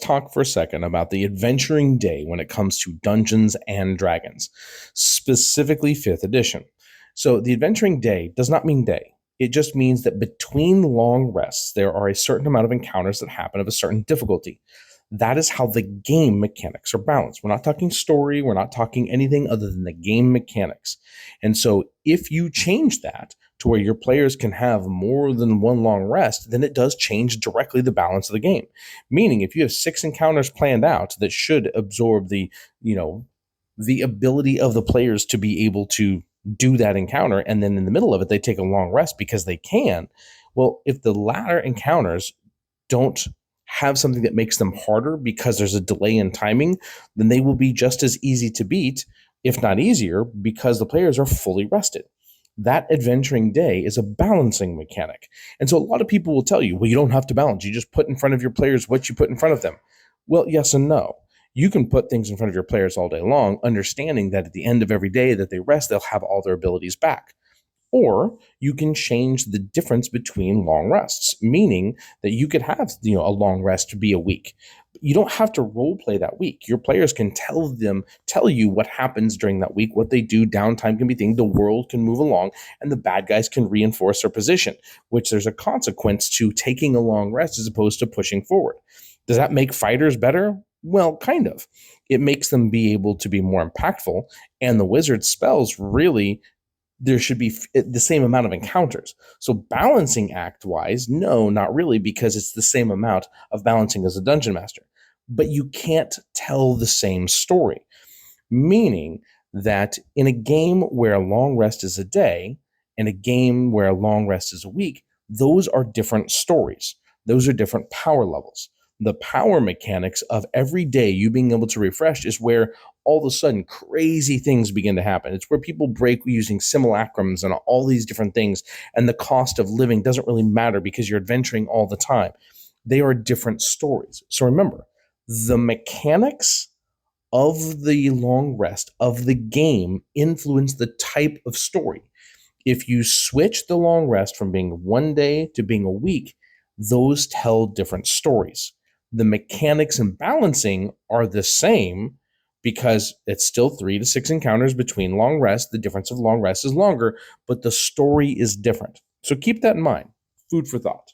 Talk for a second about the adventuring day when it comes to Dungeons and Dragons, specifically 5th edition. So, the adventuring day does not mean day. It just means that between long rests, there are a certain amount of encounters that happen of a certain difficulty. That is how the game mechanics are balanced. We're not talking story, we're not talking anything other than the game mechanics. And so, if you change that to where your players can have more than one long rest, then it does change directly the balance of the game. Meaning, if you have 6 encounters planned out that should absorb you know, the ability of the players to be able to do that encounter, and then in the middle of it, they take a long rest because they can. Well, if the latter encounters don't have something that makes them harder because there's a delay in timing, then they will be just as easy to beat, if not easier, because the players are fully rested. That adventuring day is a balancing mechanic. And so a lot of people will tell you, well, you don't have to balance. You just put in front of your players what you put in front of them. Well, yes and no. You can put things in front of your players all day long, understanding that at the end of every day that they rest, they'll have all their abilities back. Or you can change the difference between long rests, meaning that you could have a long rest to be a week. You don't have to role play that week. Your players can tell you what happens during that week, what they do. Downtime can be thing. The world can move along, and the bad guys can reinforce their position. Which there's a consequence to taking a long rest as opposed to pushing forward. Does that make fighters better? Well, kind of. It makes them be able to be more impactful, and the wizard spells really there should be the same amount of encounters. So balancing act wise, no, not really, because it's the same amount of balancing as a dungeon master. But you can't tell the same story, meaning that in a game where a long rest is a day and a game where a long rest is a week, those are different stories. Those are different power levels. The power mechanics of every day you being able to refresh is where all of a sudden crazy things begin to happen. It's where people break using simulacrums and all these different things, and the cost of living doesn't really matter because you're adventuring all the time. They are different stories. So remember, the mechanics of the long rest of the game influence the type of story. If you switch the long rest from being one day to being a week, those tell different stories. The mechanics and balancing are the same because it's still 3 to 6 encounters between long rest. The difference of long rest is longer, but the story is different. So keep that in mind. Food for thought.